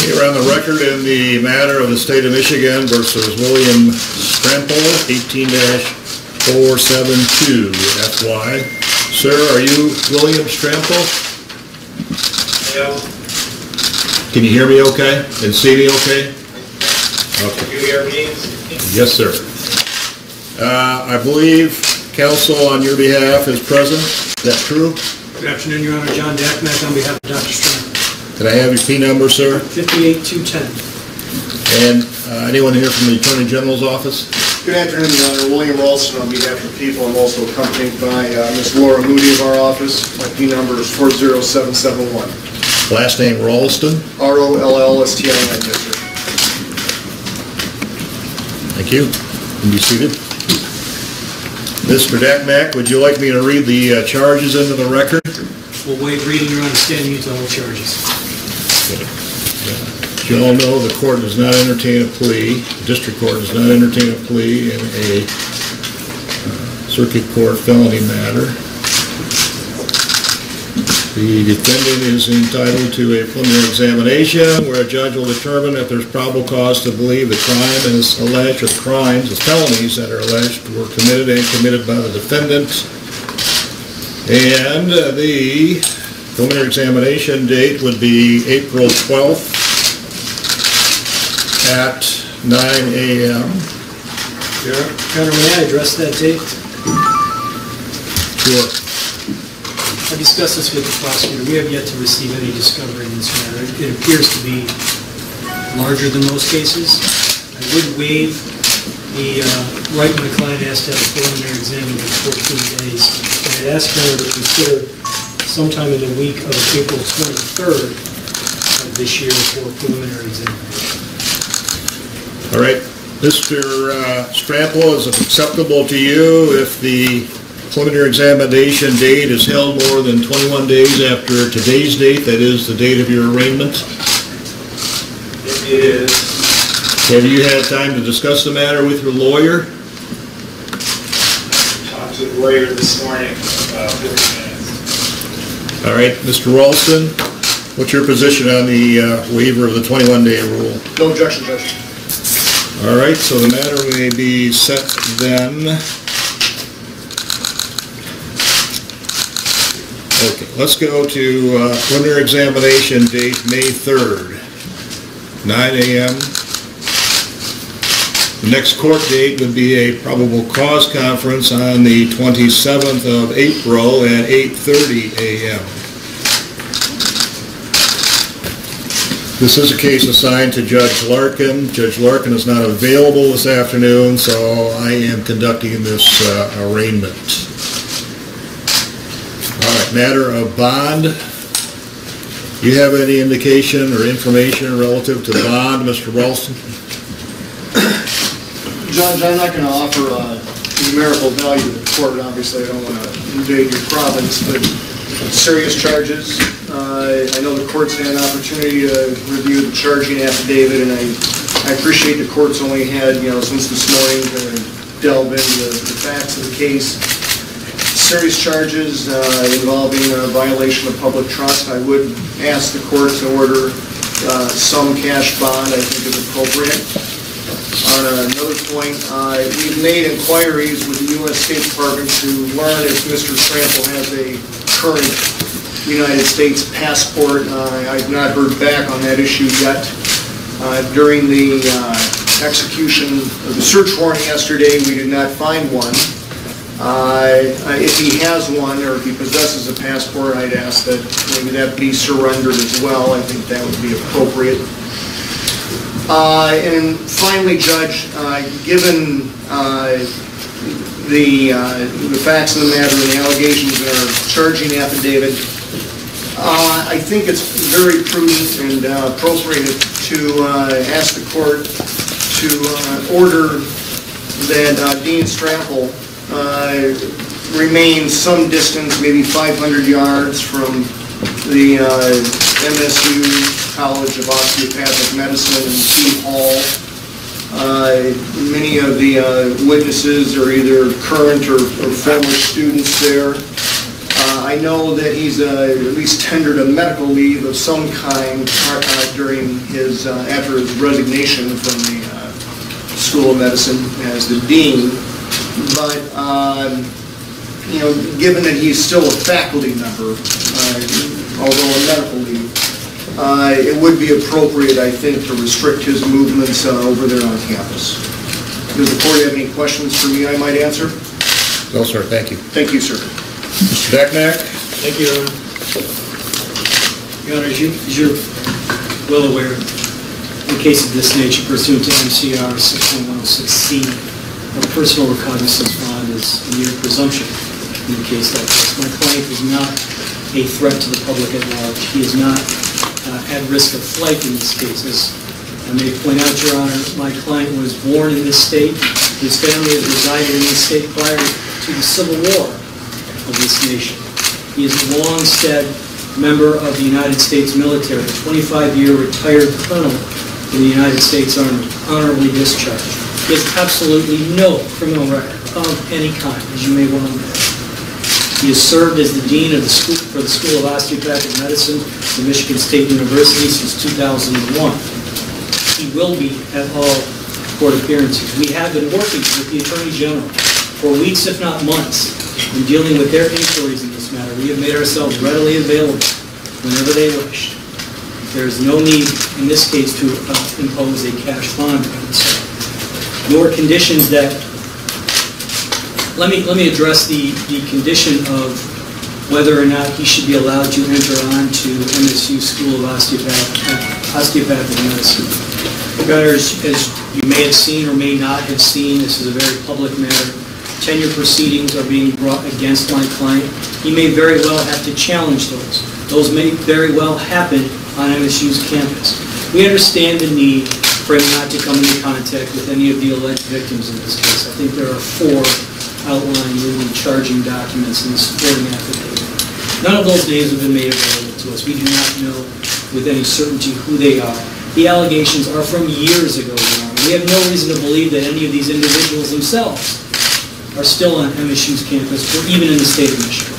We're on the record in the matter of the State of Michigan versus William Strampel, 18-472 FY. Sir, are you William Strampel? Yeah. Can you hear me okay? And see me okay? Okay. Can you hear me? Yes, sir. I believe counsel on your behalf is present. Is that true? Good afternoon, Your Honor. John Dackmack on behalf of Dr. Strampel. Can I have your P number, sir? 58210. And anyone here from the Attorney General's office? Good afternoon, Your Honor. William Ralston on behalf of the people. I'm also accompanied by Ms. Laura Moody of our office. My P number is 40771. Last name Ralston? R-O-L-L-S-T-I-N, yes, sir. Thank you. You can be seated. Mr. Dackmack, would you like me to read the charges into the record? We'll waive reading your understanding to all charges. Okay. As you all know, the court does not entertain a plea, the district court does not entertain a plea in a circuit court felony matter. The defendant is entitled to a preliminary examination where a judge will determine if there's probable cause to believe the crime is alleged, or the crimes, the felonies that are alleged were committed and committed by the defendant. And the preliminary examination date would be April 12th at 9 a.m. Your Honor, may I address that date? Sure. I discussed this with the prosecutor. We have yet to receive any discovery in this matter. It appears to be larger than most cases. I would waive the right my client has to have a preliminary examination in 14 days. And I'd ask her to consider sometime in the week of April 23rd of this year for a preliminary examination. All right. Mr. Strampel, is it acceptable to you if the preliminary examination date is held more than 21 days after today's date, that is the date of your arraignment? It is. Have you had time to discuss the matter with your lawyer? I talked to the lawyer this morning for about 30 minutes. All right, Mr. Ralston, what's your position on the waiver of the 21-day rule? No objection, Judge. All right, so the matter may be set then. Okay, let's go to preliminary examination date, May 3rd, 9 a.m. The next court date would be a probable cause conference on the 27th of April at 8:30 a.m. This is a case assigned to Judge Larkin. Judge Larkin is not available this afternoon, so I am conducting this arraignment. Matter of bond. Do you have any indication or information relative to bond, Mr. Ralston? Judge, I'm not going to offer numerical value to the court. Obviously, I don't want to invade your province, but serious charges. I know the court's had an opportunity to review the charging affidavit, and I appreciate the court's only had, since this morning to delve into the facts of the case. Serious charges involving a violation of public trust. I would ask the court to order some cash bond. I think is appropriate. On another point, we've made inquiries with the U.S. State Department to learn if Mr. Strampel has a current United States passport. I've not heard back on that issue yet. During the execution of the search warrant yesterday, we did not find one. If he has one, or if he possesses a passport, I'd ask that maybe that be surrendered as well. I think that would be appropriate. And finally, Judge, given the facts of the matter and the allegations in our charging affidavit, I think it's very prudent and appropriate to ask the court to order that Dean Strampel remain some distance, maybe 500 yards from the MSU College of Osteopathic Medicine in Keene Hall. Many of the witnesses are either current or former students there. I I know that he's at least tendered a medical leave of some kind during his, after his resignation from the School of Medicine as the dean. But, you know, given that he's still a faculty member, although on medical leave, it would be appropriate, I think, to restrict his movements over there on campus. Does the board have any questions for me I might answer? No, sir, thank you. Thank you, sir. Mr. Becknack? Thank you, Your Honor. Your Honor, as you're well aware, in a case of this nature pursuant to MCR 6.106C, a personal recognizance bond is a mere presumption in a case like this. My client is not a threat to the public at large. He is not at risk of flight in this case. As I may point out, Your Honor, my client was born in this state. His family has resided in this state prior to the Civil War of this nation. He is a long-stead member of the United States military, a 25-year retired colonel in the United States Army, honorably discharged. He has absolutely no criminal record of any kind, as you may well know. He has served as the dean of the school for the School of Osteopathic Medicine at Michigan State University since 2001. He will be at all court appearances. We have been working with the Attorney General for weeks, if not months, in dealing with their inquiries in this matter. We have made ourselves readily available whenever they wish. There is no need in this case to impose a cash bond, nor conditions that. Let me address the condition of whether or not he should be allowed to enter on to MSU School of Osteopathic Medicine. As you may have seen or may not have seen, this is a very public matter. Tenure proceedings are being brought against my client. He may very well have to challenge those. Those may very well happen on MSU's campus. We understand the need for him not to come into contact with any of the alleged victims in this case. I think there are 4 outlined in the charging documents and the supporting affidavit. None of those names have been made available to us. We do not know with any certainty who they are. The allegations are from years ago, Your Honor. We have no reason to believe that any of these individuals themselves are still on MSU's campus or even in the state of Michigan.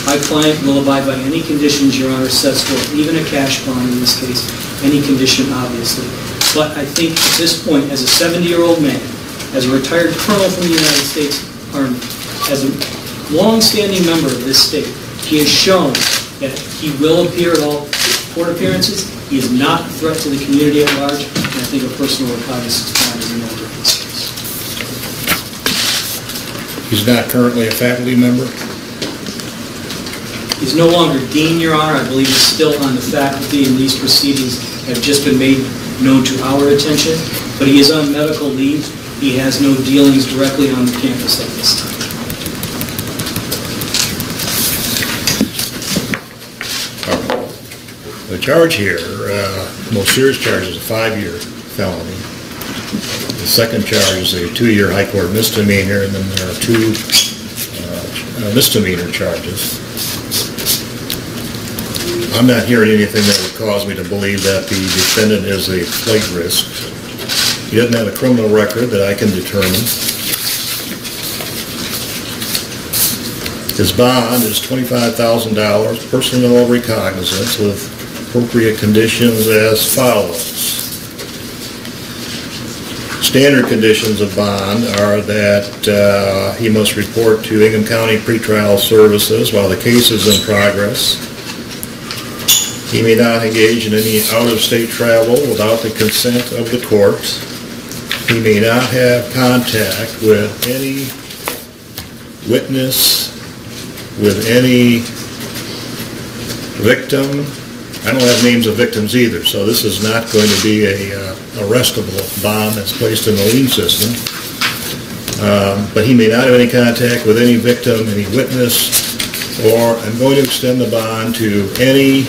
My client will abide by any conditions Your Honor sets forth, even a cash bond in this case, any condition obviously. But I think at this point, as a 70-year-old man, as a retired colonel from the United States Army, as a long-standing member of this state, he has shown that he will appear at all court appearances. He is not a threat to the community at large, and I think a personal recognizance bond is in order in this case. He's not currently a faculty member? He's no longer dean, Your Honor. I believe he's still on the faculty, and these proceedings have just been made known to our attention, but he is on medical leave. He has no dealings directly on the campus at this time. The charge here, most serious charge is a 5-year felony. The second charge is a 2-year high court misdemeanor, and then there are 2 misdemeanor charges. I'm not hearing anything that would cause me to believe that the defendant is a flight risk. He doesn't have a criminal record that I can determine. His bond is $25,000, personal recognizance with appropriate conditions as follows. Standard conditions of bond are that he must report to Ingham County Pretrial Services while the case is in progress. He may not engage in any out-of-state travel without the consent of the court. He may not have contact with any witness, with any victim. I don't have names of victims either, so this is not going to be a arrestable bond that's placed in the lien system. But he may not have any contact with any victim, any witness, or I'm going to extend the bond to any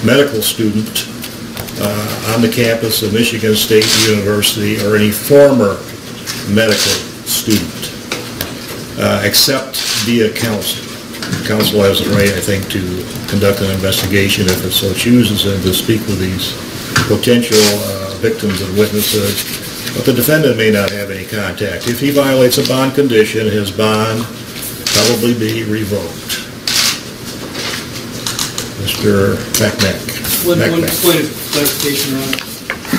medical student on the campus of Michigan State University or any former medical student, except via counsel. Counsel has the right, I think, to conduct an investigation if it so chooses and to speak with these potential victims and witnesses, but the defendant may not have any contact. If he violates a bond condition, his bond probably be revoked. Mr. McMack. One point of clarification, Your Honor.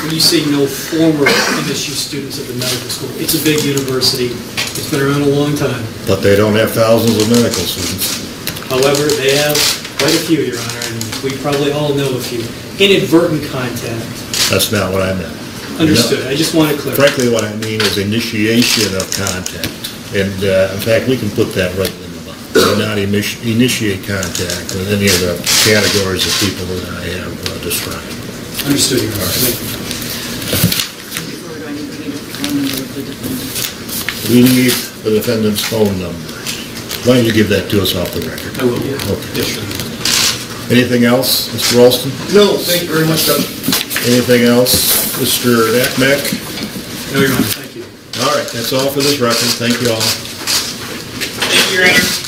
When you say no former MSU students at the medical school, it's a big university. It's been around a long time. But they don't have thousands of medical students. However, they have quite a few, Your Honor, and we probably all know a few. Inadvertent contact. That's not what I meant. Understood. I just want to clarify. Frankly, what I mean is initiation of contact. And in fact, we can put that right in the box. Do not initiate contact with any of the categories of people that I have described. Understood, Your Honor. Thank you. We need the defendant's phone number. Why don't you give that to us off the record? I will. Okay. Yes, Your Honor. Anything else, Mr. Ralston? No, thank you very much, Doug. Anything else, Mr. Natmack? No, Your Honor. Thank you. All right, that's all for this record. Thank you all. Thank you, Your Honor.